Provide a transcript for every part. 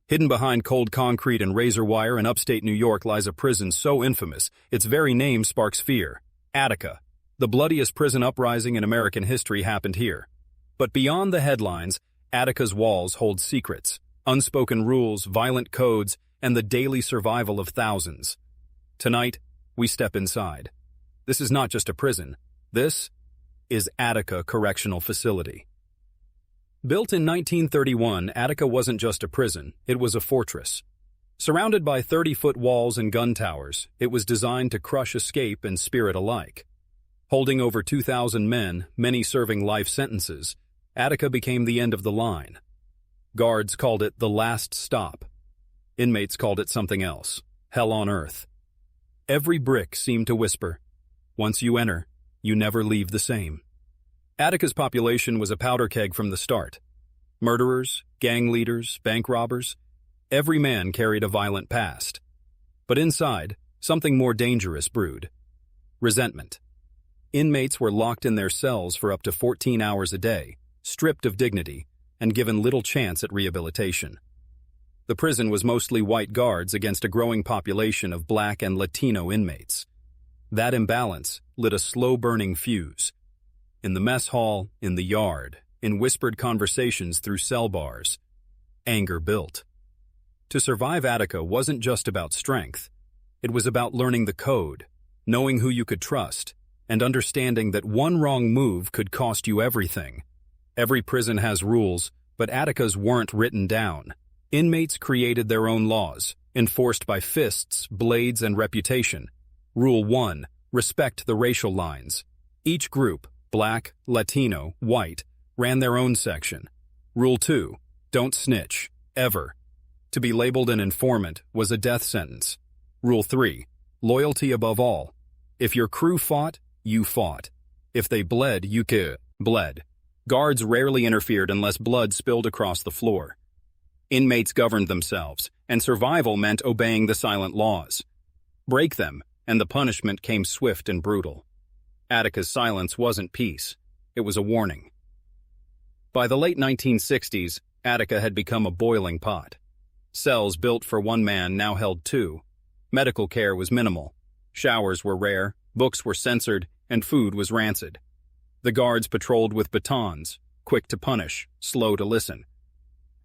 Hidden behind cold concrete and razor wire in upstate New York lies a prison so infamous, its very name sparks fear. Attica. The bloodiest prison uprising in American history happened here. But beyond the headlines, Attica's walls hold secrets, unspoken rules, violent codes, and the daily survival of thousands. Tonight, we step inside. This is not just a prison. This is Attica Correctional Facility. Built in 1931, Attica wasn't just a prison, it was a fortress. Surrounded by 30-foot walls and gun towers, it was designed to crush escape and spirit alike. Holding over 2,000 men, many serving life sentences, Attica became the end of the line. Guards called it the last stop. Inmates called it something else, hell on earth. Every brick seemed to whisper, once you enter, you never leave the same. Attica's population was a powder keg from the start. Murderers, gang leaders, bank robbers, every man carried a violent past. But inside, something more dangerous brewed. Resentment. Inmates were locked in their cells for up to 14 hours a day, stripped of dignity, and given little chance at rehabilitation. The prison was mostly white guards against a growing population of black and Latino inmates. That imbalance lit a slow-burning fuse. In the mess hall, in the yard, in whispered conversations through cell bars, anger built. To survive Attica wasn't just about strength. It was about learning the code, knowing who you could trust, and understanding that one wrong move could cost you everything. Every prison has rules, but Attica's weren't written down. Inmates created their own laws, enforced by fists, blades, and reputation. Rule 1. Respect the racial lines. Each group, black, Latino, white, ran their own section. Rule 2. Don't snitch, ever. To be labeled an informant was a death sentence. Rule 3. Loyalty above all. If your crew fought, you fought. If they bled, you bled. Guards rarely interfered unless blood spilled across the floor. Inmates governed themselves, and survival meant obeying the silent laws. Break them, and the punishment came swift and brutal. Attica's silence wasn't peace, it was a warning. By the late 1960s, Attica had become a boiling pot. Cells built for one man now held two. Medical care was minimal. Showers were rare, books were censored, and food was rancid. The guards patrolled with batons, quick to punish, slow to listen.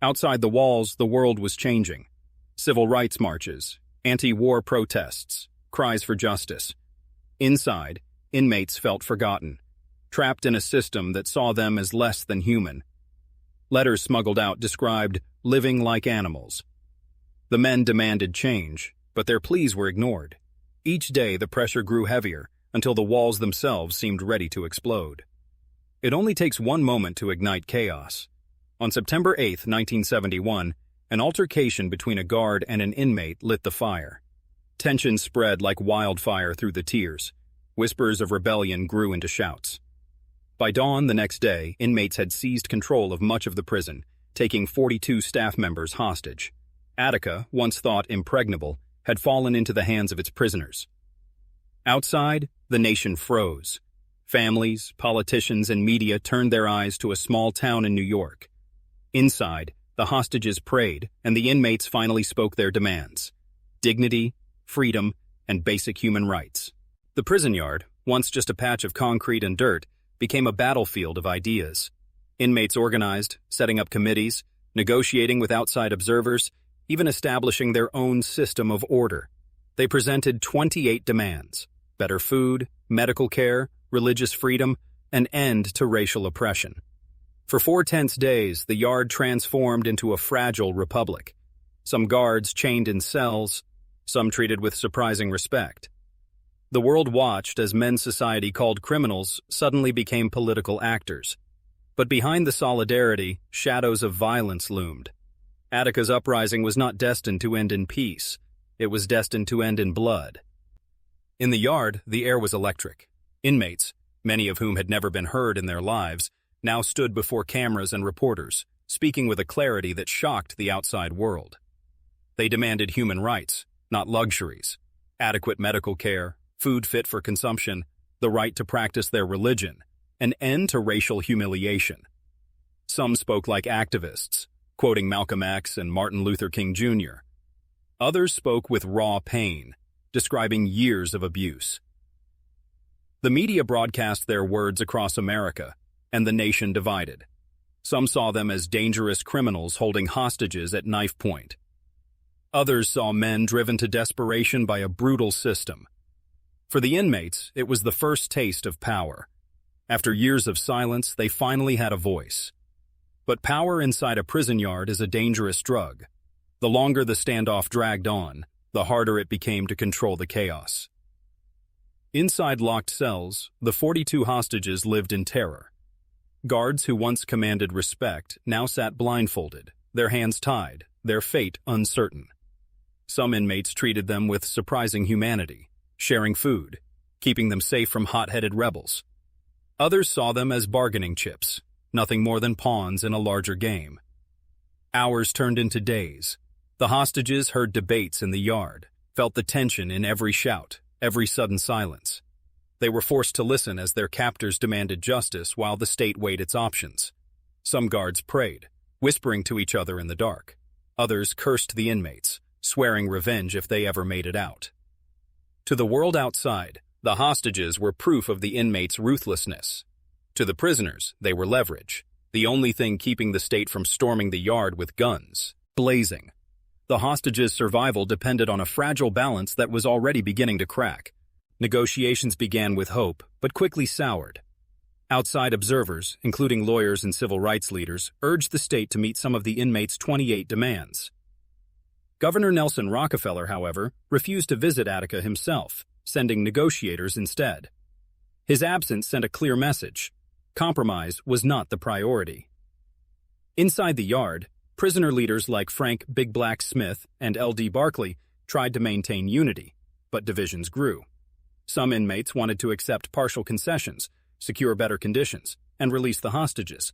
Outside the walls, the world was changing. Civil rights marches, anti-war protests, cries for justice. Inside, inmates felt forgotten, trapped in a system that saw them as less than human. Letters smuggled out described living like animals. The men demanded change, but their pleas were ignored. Each day the pressure grew heavier until the walls themselves seemed ready to explode. It only takes one moment to ignite chaos. On September 8, 1971, an altercation between a guard and an inmate lit the fire. Tension spread like wildfire through the tiers. Whispers of rebellion grew into shouts. By dawn the next day, inmates had seized control of much of the prison, taking 42 staff members hostage. Attica, once thought impregnable, had fallen into the hands of its prisoners. Outside, the nation froze. Families, politicians, and media turned their eyes to a small town in New York. Inside, the hostages prayed, and the inmates finally spoke their demands: dignity, freedom, and basic human rights. The prison yard, once just a patch of concrete and dirt, became a battlefield of ideas. Inmates organized, setting up committees, negotiating with outside observers, even establishing their own system of order. They presented 28 demands: better food, medical care, religious freedom, an end to racial oppression. For 4 tense days, the yard transformed into a fragile republic. Some guards chained in cells, some treated with surprising respect. The world watched as men's society called criminals suddenly became political actors. But behind the solidarity, shadows of violence loomed. Attica's uprising was not destined to end in peace. It was destined to end in blood. In the yard, the air was electric. Inmates, many of whom had never been heard in their lives, now stood before cameras and reporters, speaking with a clarity that shocked the outside world. They demanded human rights, not luxuries, adequate medical care, food fit for consumption, the right to practice their religion, an end to racial humiliation. Some spoke like activists, quoting Malcolm X and Martin Luther King Jr. Others spoke with raw pain, describing years of abuse. The media broadcast their words across America, and the nation divided. Some saw them as dangerous criminals holding hostages at knife point. Others saw men driven to desperation by a brutal system. For the inmates, it was the first taste of power. After years of silence, they finally had a voice. But power inside a prison yard is a dangerous drug. The longer the standoff dragged on, the harder it became to control the chaos. Inside locked cells, the 42 hostages lived in terror. Guards who once commanded respect now sat blindfolded, their hands tied, their fate uncertain. Some inmates treated them with surprising humanity, sharing food, keeping them safe from hot-headed rebels. Others saw them as bargaining chips, nothing more than pawns in a larger game. Hours turned into days. The hostages heard debates in the yard, felt the tension in every shout, every sudden silence. They were forced to listen as their captors demanded justice while the state weighed its options. Some guards prayed, whispering to each other in the dark. Others cursed the inmates, swearing revenge if they ever made it out. To the world outside, the hostages were proof of the inmates' ruthlessness. To the prisoners, they were leverage, the only thing keeping the state from storming the yard with guns blazing. The hostages' survival depended on a fragile balance that was already beginning to crack. Negotiations began with hope, but quickly soured. Outside observers, including lawyers and civil rights leaders, urged the state to meet some of the inmates' 28 demands. Governor Nelson Rockefeller, however, refused to visit Attica himself, sending negotiators instead. His absence sent a clear message: compromise was not the priority. Inside the yard, prisoner leaders like Frank Big Black Smith and L.D. Barkley tried to maintain unity, but divisions grew. Some inmates wanted to accept partial concessions, secure better conditions, and release the hostages.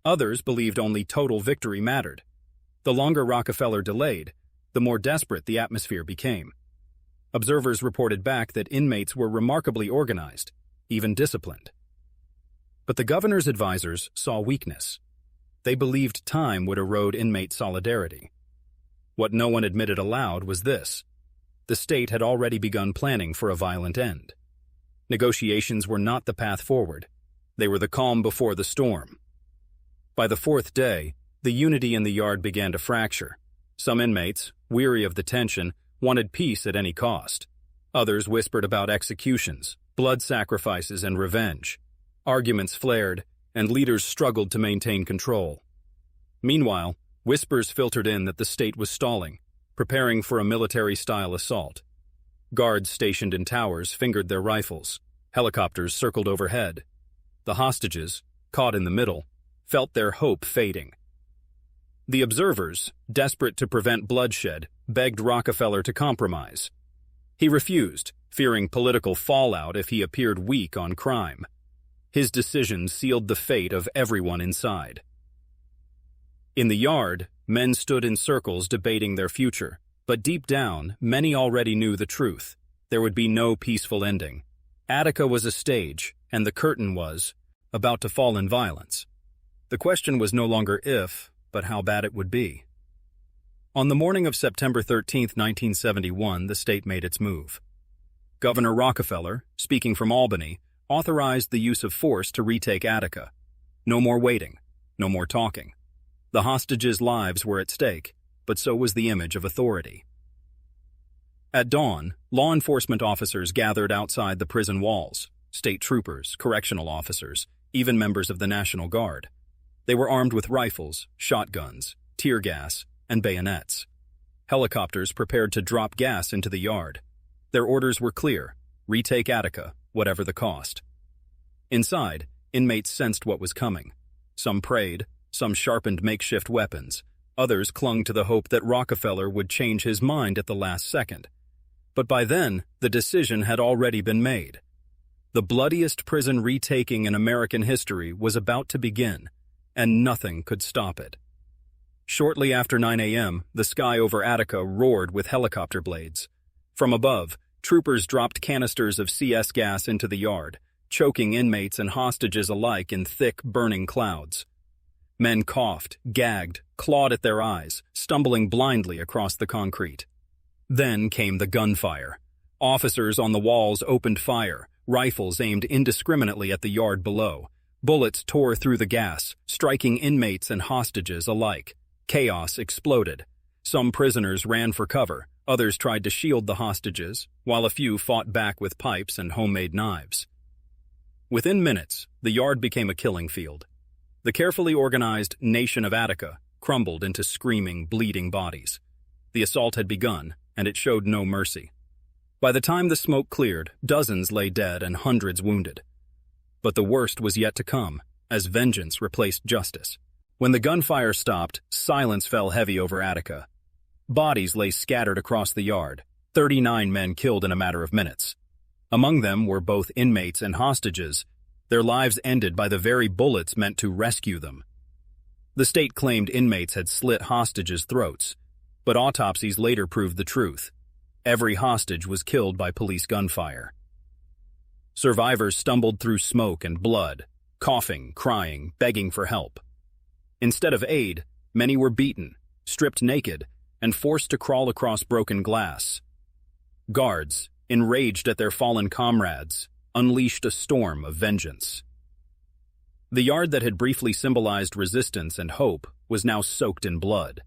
Others believed only total victory mattered. The longer Rockefeller delayed, the more desperate the atmosphere became. Observers reported back that inmates were remarkably organized, even disciplined. But the governor's advisors saw weakness. They believed time would erode inmate solidarity. What no one admitted aloud was this: the state had already begun planning for a violent end. Negotiations were not the path forward. They were the calm before the storm. By the fourth day, the unity in the yard began to fracture. Some inmates, weary of the tension, wanted peace at any cost. Others whispered about executions, blood sacrifices, and revenge. Arguments flared, and leaders struggled to maintain control. Meanwhile, whispers filtered in that the state was stalling, preparing for a military-style assault. Guards stationed in towers fingered their rifles. Helicopters circled overhead. The hostages, caught in the middle, felt their hope fading. The observers, desperate to prevent bloodshed, begged Rockefeller to compromise. He refused, fearing political fallout if he appeared weak on crime. His decision sealed the fate of everyone inside. In the yard, men stood in circles debating their future, but deep down, many already knew the truth. There would be no peaceful ending. Attica was a stage, and the curtain was about to fall in violence. The question was no longer if, but how bad it would be. On the morning of September 13, 1971, the state made its move. Governor Rockefeller, speaking from Albany, authorized the use of force to retake Attica. No more waiting, no more talking. The hostages' lives were at stake, but so was the image of authority. At dawn, law enforcement officers gathered outside the prison walls, state troopers, correctional officers, even members of the National Guard. They were armed with rifles, shotguns, tear gas, and bayonets. Helicopters prepared to drop gas into the yard. Their orders were clear: retake Attica, whatever the cost. Inside, inmates sensed what was coming. Some prayed, some sharpened makeshift weapons. Others clung to the hope that Rockefeller would change his mind at the last second. But by then, the decision had already been made. The bloodiest prison retaking in American history was about to begin, and nothing could stop it. Shortly after 9 a.m., the sky over Attica roared with helicopter blades. From above, troopers dropped canisters of CS gas into the yard, choking inmates and hostages alike in thick, burning clouds. Men coughed, gagged, clawed at their eyes, stumbling blindly across the concrete. Then came the gunfire. Officers on the walls opened fire, rifles aimed indiscriminately at the yard below. Bullets tore through the gas, striking inmates and hostages alike. Chaos exploded. Some prisoners ran for cover, others tried to shield the hostages, while a few fought back with pipes and homemade knives. Within minutes, the yard became a killing field. The carefully organized nation of Attica crumbled into screaming, bleeding bodies. The assault had begun, and it showed no mercy. By the time the smoke cleared, dozens lay dead and hundreds wounded. But the worst was yet to come, as vengeance replaced justice. When the gunfire stopped, silence fell heavy over Attica. Bodies lay scattered across the yard, 39 men killed in a matter of minutes. Among them were both inmates and hostages, their lives ended by the very bullets meant to rescue them. The state claimed inmates had slit hostages' throats, but autopsies later proved the truth. Every hostage was killed by police gunfire. Survivors stumbled through smoke and blood, coughing, crying, begging for help. Instead of aid, many were beaten, stripped naked, and forced to crawl across broken glass. Guards, enraged at their fallen comrades, unleashed a storm of vengeance. The yard that had briefly symbolized resistance and hope was now soaked in blood.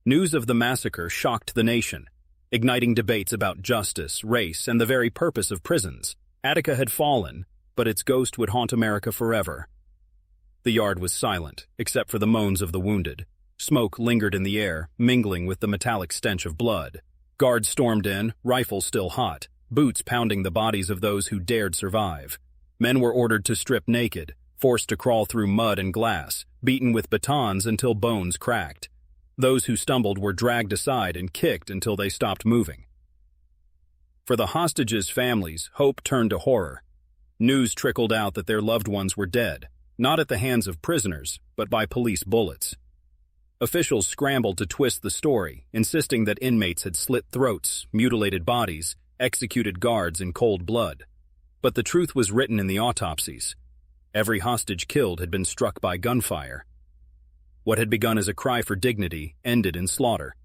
News of the massacre shocked the nation, igniting debates about justice, race, and the very purpose of prisons. Attica had fallen, but its ghost would haunt America forever. The yard was silent, except for the moans of the wounded. Smoke lingered in the air, mingling with the metallic stench of blood. Guards stormed in, rifles still hot, boots pounding the bodies of those who dared survive. Men were ordered to strip naked, forced to crawl through mud and glass, beaten with batons until bones cracked. Those who stumbled were dragged aside and kicked until they stopped moving. For the hostages' families, hope turned to horror. News trickled out that their loved ones were dead, not at the hands of prisoners, but by police bullets. Officials scrambled to twist the story, insisting that inmates had slit throats, mutilated bodies, executed guards in cold blood. But the truth was written in the autopsies. Every hostage killed had been struck by gunfire. What had begun as a cry for dignity ended in slaughter.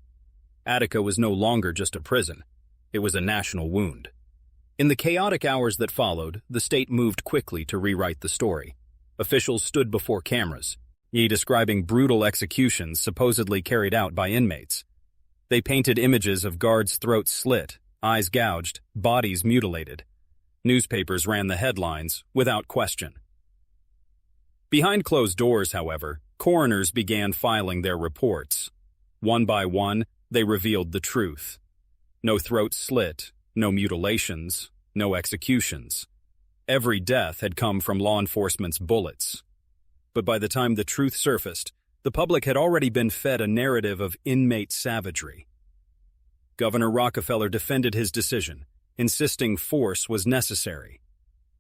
Attica was no longer just a prison. It was a national wound. In the chaotic hours that followed, the state moved quickly to rewrite the story. Officials stood before cameras, describing brutal executions supposedly carried out by inmates. They painted images of guards' throats slit, eyes gouged, bodies mutilated. Newspapers ran the headlines, without question. Behind closed doors, however, coroners began filing their reports. One by one, they revealed the truth. No throats slit, no mutilations, no executions. Every death had come from law enforcement's bullets. But by the time the truth surfaced, the public had already been fed a narrative of inmate savagery. Governor Rockefeller defended his decision, insisting force was necessary.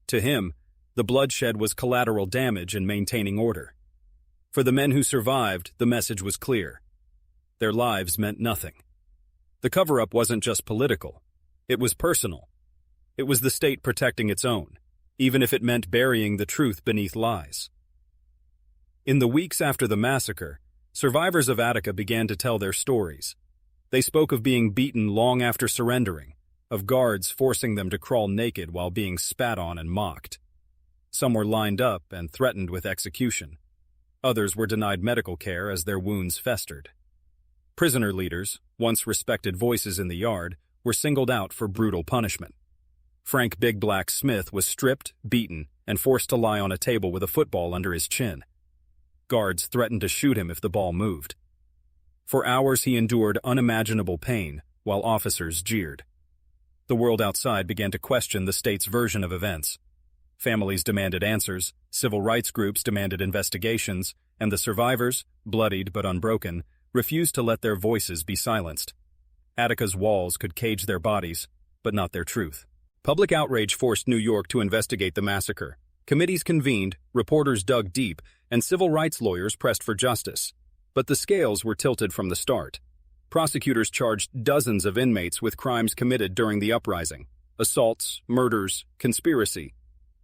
To him, the bloodshed was collateral damage in maintaining order. For the men who survived, the message was clear. Their lives meant nothing. The cover-up wasn't just political. It was personal. It was the state protecting its own, even if it meant burying the truth beneath lies. In the weeks after the massacre, survivors of Attica began to tell their stories. They spoke of being beaten long after surrendering, of guards forcing them to crawl naked while being spat on and mocked. Some were lined up and threatened with execution. Others were denied medical care as their wounds festered. Prisoner leaders, once respected voices in the yard, were singled out for brutal punishment. Frank Big Black Smith was stripped, beaten, and forced to lie on a table with a football under his chin. Guards threatened to shoot him if the ball moved. For hours he endured unimaginable pain, while officers jeered. The world outside began to question the state's version of events. Families demanded answers, civil rights groups demanded investigations, and the survivors, bloodied but unbroken, refused to let their voices be silenced. Attica's walls could cage their bodies, but not their truth. Public outrage forced New York to investigate the massacre. Committees convened, reporters dug deep, and civil rights lawyers pressed for justice. But the scales were tilted from the start. Prosecutors charged dozens of inmates with crimes committed during the uprising: assaults, murders, conspiracy.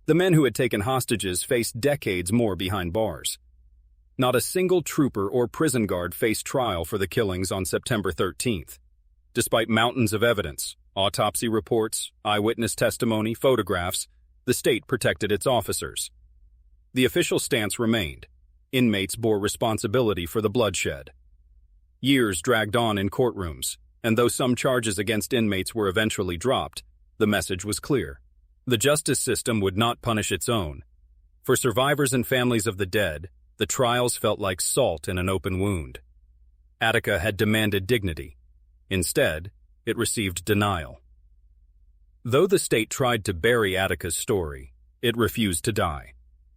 The men who had taken hostages faced decades more behind bars. Not a single trooper or prison guard faced trial for the killings on September 13th. Despite mountains of evidence, autopsy reports, eyewitness testimony, photographs, the state protected its officers. The official stance remained. Inmates bore responsibility for the bloodshed. Years dragged on in courtrooms, and though some charges against inmates were eventually dropped, the message was clear. The justice system would not punish its own. For survivors and families of the dead, the trials felt like salt in an open wound. Attica had demanded dignity. Instead, it received denial. Though the state tried to bury Attica's story, it refused to die.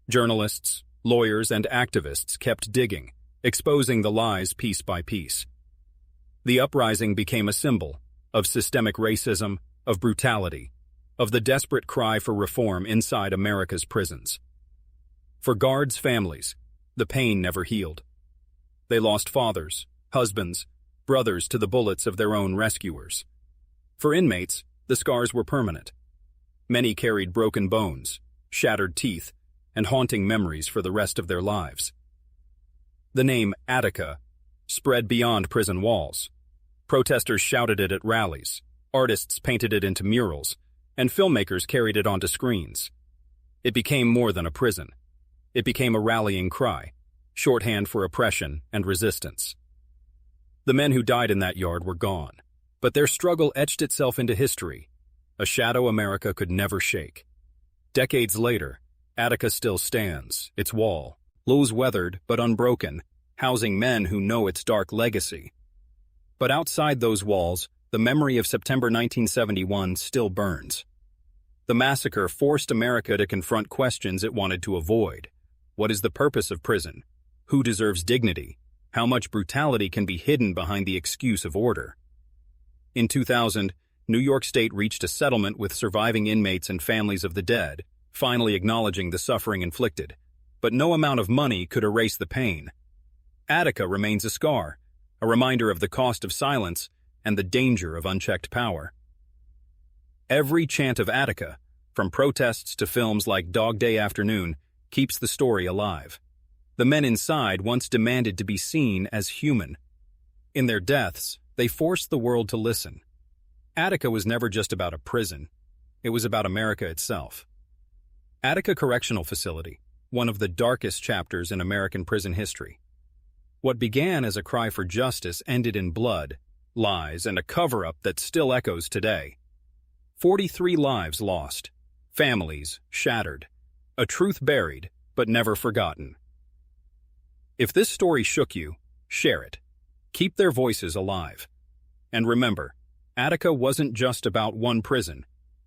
Journalists, lawyers, and activists kept digging, exposing the lies piece by piece. The uprising became a symbol of systemic racism, of brutality, of the desperate cry for reform inside America's prisons. For guards' families, the pain never healed. They lost fathers, husbands, brothers to the bullets of their own rescuers. For inmates, the scars were permanent. Many carried broken bones, shattered teeth, and haunting memories for the rest of their lives. The name Attica spread beyond prison walls. Protesters shouted it at rallies, artists painted it into murals, and filmmakers carried it onto screens. It became more than a prison. It became a rallying cry, shorthand for oppression and resistance. The men who died in that yard were gone, but their struggle etched itself into history, a shadow America could never shake. Decades later, Attica still stands, its wall, lows weathered but unbroken, housing men who know its dark legacy. But outside those walls, the memory of September 1971 still burns. The massacre forced America to confront questions it wanted to avoid. What is the purpose of prison? Who deserves dignity? How much brutality can be hidden behind the excuse of order? In 2000, New York State reached a settlement with surviving inmates and families of the dead, finally acknowledging the suffering inflicted. But no amount of money could erase the pain. Attica remains a scar, a reminder of the cost of silence and the danger of unchecked power. Every chant of Attica, from protests to films like Dog Day Afternoon, keeps the story alive. The men inside once demanded to be seen as human. In their deaths, they forced the world to listen. Attica was never just about a prison. It was about America itself. Attica Correctional Facility, one of the darkest chapters in American prison history. What began as a cry for justice ended in blood, lies, and a cover-up that still echoes today. 43 lives lost, families shattered, a truth buried but never forgotten. If this story shook you, share it. Keep their voices alive. And remember, Attica wasn't just about one prison.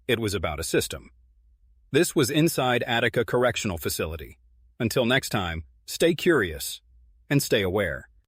It was about a system. This was Inside Attica Correctional Facility. Until next time, stay curious and stay aware.